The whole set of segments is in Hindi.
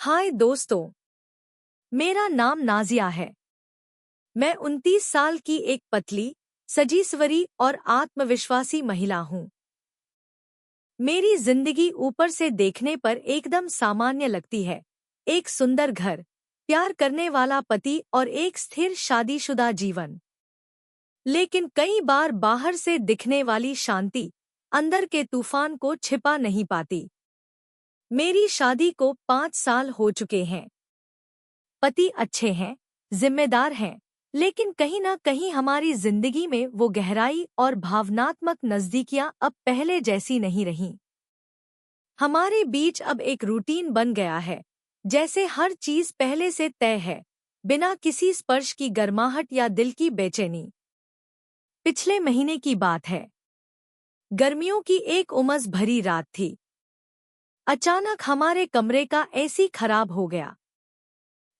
हाय दोस्तों, मेरा नाम नाजिया है। मैं 29 साल की एक पतली, सजीसवरी और आत्मविश्वासी महिला हूँ। मेरी जिंदगी ऊपर से देखने पर एकदम सामान्य लगती है। एक सुंदर घर, प्यार करने वाला पति और एक स्थिर शादीशुदा जीवन। लेकिन कई बार बाहर से दिखने वाली शांति अंदर के तूफान को छिपा नहीं पाती। मेरी शादी को 5 साल हो चुके हैं। पति अच्छे हैं, जिम्मेदार हैं, लेकिन कहीं ना कहीं हमारी जिंदगी में वो गहराई और भावनात्मक नजदीकियां अब पहले जैसी नहीं रहीं। हमारे बीच अब एक रूटीन बन गया है, जैसे हर चीज पहले से तय है, बिना किसी स्पर्श की गर्माहट या दिल की बेचैनी। पिछले महीने की बात है। गर्मियों की एक उमस भरी रात थी। अचानक हमारे कमरे का एसी खराब हो गया।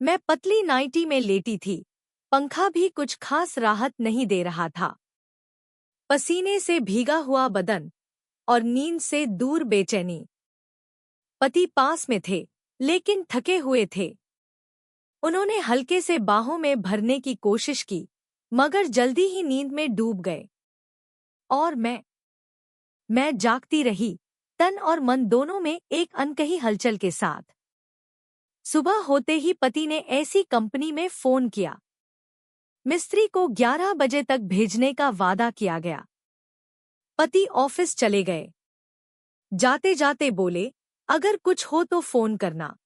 मैं पतली नाइटी में लेटी थी। पंखा भी कुछ खास राहत नहीं दे रहा था। पसीने से भीगा हुआ बदन और नींद से दूर बेचैनी। पति पास में थे, लेकिन थके हुए थे। उन्होंने हल्के से बाहों में भरने की कोशिश की, मगर जल्दी ही नींद में डूब गए। और मैं जागती रही, तन और मन दोनों में एक अनकही हलचल के साथ। सुबह होते ही पति ने ऐसी कंपनी में फोन किया। मिस्त्री को 11 बजे तक भेजने का वादा किया गया। पति ऑफिस चले गए। जाते जाते बोले, अगर कुछ हो तो फोन करना।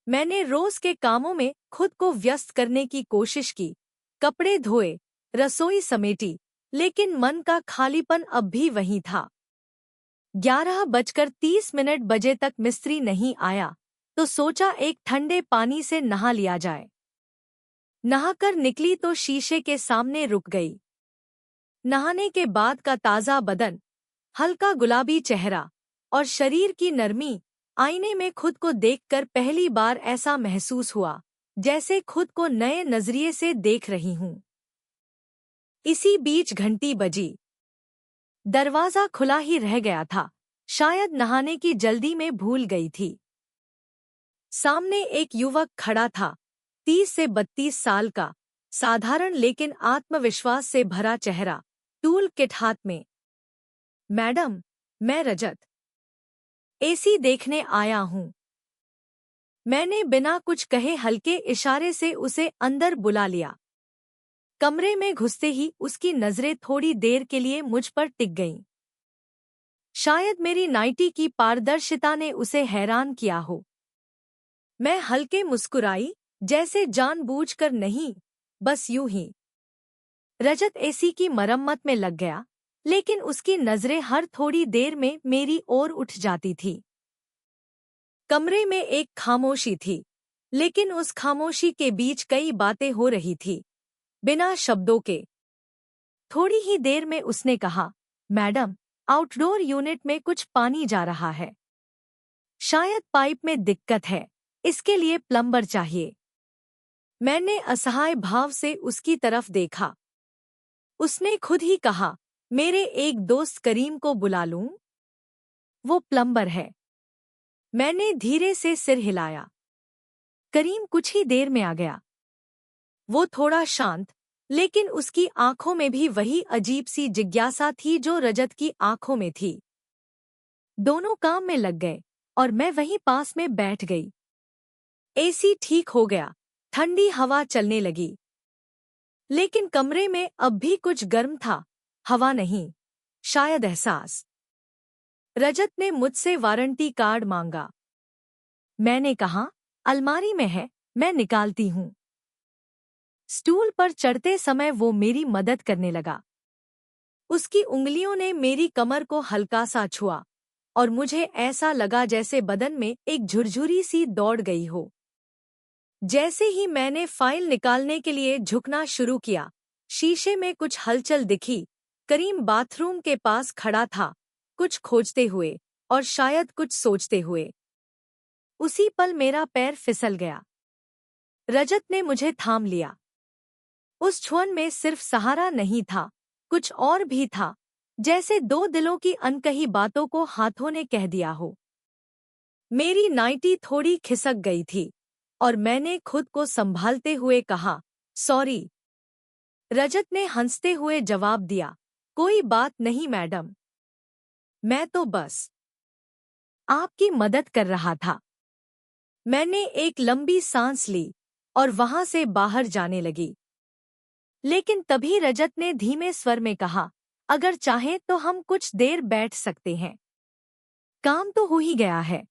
मैंने रोज के कामों में खुद को व्यस्त करने की कोशिश की, कपड़े धोए, रसोई समेटी, लेकिन मन का खालीपन अब भी वहीं था। 11:30 बजे तक मिस्त्री नहीं आया, तो सोचा एक ठंडे पानी से नहा लिया जाए। नहाकर निकली तो शीशे के सामने रुक गई। नहाने के बाद का ताज़ा बदन, हल्का गुलाबी चेहरा और शरीर की नरमी, आईने में खुद को देखकर पहली बार ऐसा महसूस हुआ जैसे खुद को नए नजरिए से देख रही हूँ। इसी बीच घंटी बजी। दरवाजा खुला ही रह गया था, शायद नहाने की जल्दी में भूल गई थी। सामने एक युवक खड़ा था, 30 से 32 साल का, साधारण लेकिन आत्मविश्वास से भरा चेहरा, टूल किट हाथ में। मैडम, मैं रजत एसी देखने आया हूँ। मैंने बिना कुछ कहे हल्के इशारे से उसे अंदर बुला लिया। कमरे में घुसते ही उसकी नजरें थोड़ी देर के लिए मुझ पर टिक गईं। शायद मेरी नाइटी की पारदर्शिता ने उसे हैरान किया हो। मैं हल्के मुस्कुराई, जैसे जानबूझकर नहीं, बस यूं ही। रजत एसी की मरम्मत में लग गया, लेकिन उसकी नजरें हर थोड़ी देर में मेरी ओर उठ जाती थी। कमरे में एक खामोशी थी, लेकिन उस खामोशी के बीच कई बातें हो रही थी, बिना शब्दों के। थोड़ी ही देर में उसने कहा, मैडम, आउटडोर यूनिट में कुछ पानी जा रहा है। शायद पाइप में दिक्कत है, इसके लिए प्लम्बर चाहिए। मैंने असहाय भाव से उसकी तरफ देखा। उसने खुद ही कहा, मेरे एक दोस्त करीम को बुला लूं? वो प्लम्बर है। मैंने धीरे से सिर हिलाया। करीम कुछ ही देर में आ गया। वो थोड़ा शांत, लेकिन उसकी आंखों में भी वही अजीब सी जिज्ञासा थी जो रजत की आंखों में थी। दोनों काम में लग गए और मैं वहीं पास में बैठ गई। एसी ठीक हो गया, ठंडी हवा चलने लगी। लेकिन कमरे में अब भी कुछ गर्म था, हवा नहीं, शायद एहसास। रजत ने मुझसे वारंटी कार्ड मांगा। मैंने कहा, अलमारी में है, मैं निकालती हूँ। स्टूल पर चढ़ते समय वो मेरी मदद करने लगा। उसकी उंगलियों ने मेरी कमर को हल्का सा छुआ और मुझे ऐसा लगा जैसे बदन में एक झुरझुरी सी दौड़ गई हो। जैसे ही मैंने फाइल निकालने के लिए झुकना शुरू किया, शीशे में कुछ हलचल दिखी। करीम बाथरूम के पास खड़ा था, कुछ खोजते हुए और शायद कुछ सोचते हुए। उसी पल मेरा पैर फिसल गया। रजत ने मुझे थाम लिया। उस छुअन में सिर्फ सहारा नहीं था, कुछ और भी था, जैसे दो दिलों की अनकही बातों को हाथों ने कह दिया हो। मेरी नाइटी थोड़ी खिसक गई थी और मैंने खुद को संभालते हुए कहा, सॉरी। रजत ने हंसते हुए जवाब दिया, कोई बात नहीं मैडम, मैं तो बस आपकी मदद कर रहा था। मैंने एक लंबी सांस ली और वहां से बाहर जाने लगी। लेकिन तभी रजत ने धीमे स्वर में कहा, अगर चाहें तो हम कुछ देर बैठ सकते हैं, काम तो हो ही गया है।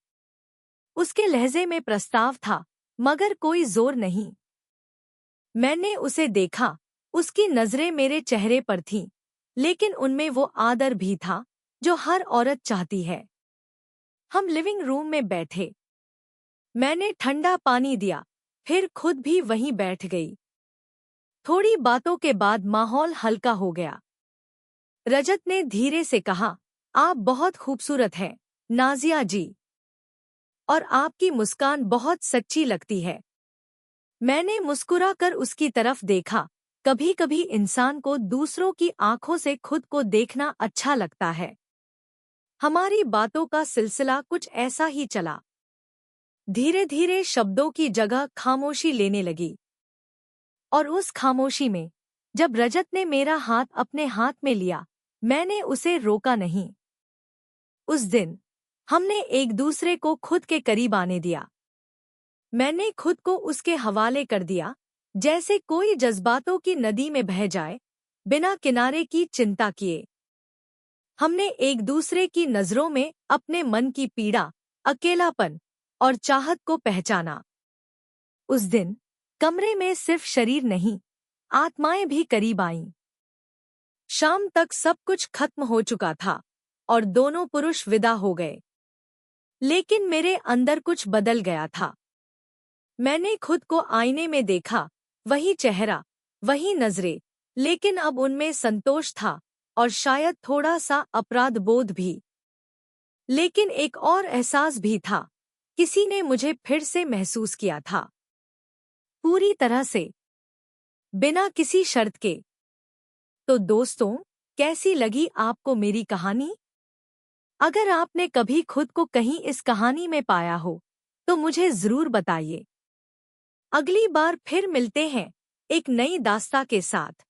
उसके लहजे में प्रस्ताव था, मगर कोई जोर नहीं। मैंने उसे देखा, उसकी नजरें मेरे चेहरे पर थीं, लेकिन उनमें वो आदर भी था जो हर औरत चाहती है। हम लिविंग रूम में बैठे। मैंने ठंडा पानी दिया, फिर खुद भी वहीं बैठ गई। थोड़ी बातों के बाद माहौल हल्का हो गया। रजत ने धीरे से कहा, आप बहुत खूबसूरत हैं, नाजिया जी, और आपकी मुस्कान बहुत सच्ची लगती है। मैंने मुस्कुराकर उसकी तरफ देखा। कभी कभी इंसान को दूसरों की आंखों से खुद को देखना अच्छा लगता है। हमारी बातों का सिलसिला कुछ ऐसा ही चला। धीरे धीरे शब्दों की जगह खामोशी लेने लगी। और उस खामोशी में, जब रजत ने मेरा हाथ अपने हाथ में लिया, मैंने उसे रोका नहीं। उस दिन हमने एक दूसरे को खुद के करीब आने दिया। मैंने खुद को उसके हवाले कर दिया, जैसे कोई जज्बातों की नदी में बह जाए, बिना किनारे की चिंता किए। हमने एक दूसरे की नजरों में अपने मन की पीड़ा, अकेलापन और चाहत को पहचाना। उस दिन कमरे में सिर्फ शरीर नहीं, आत्माएं भी करीब आईं। शाम तक सब कुछ खत्म हो चुका था और दोनों पुरुष विदा हो गए। लेकिन मेरे अंदर कुछ बदल गया था। मैंने खुद को आईने में देखा, वही चेहरा, वही नजरें, लेकिन अब उनमें संतोष था और शायद थोड़ा सा अपराध बोध भी। लेकिन एक और एहसास भी था, किसी ने मुझे फिर से महसूस किया था, पूरी तरह से, बिना किसी शर्त के। तो दोस्तों, कैसी लगी आपको मेरी कहानी? अगर आपने कभी खुद को कहीं इस कहानी में पाया हो, तो मुझे जरूर बताइए। अगली बार फिर मिलते हैं एक नई दास्तां के साथ।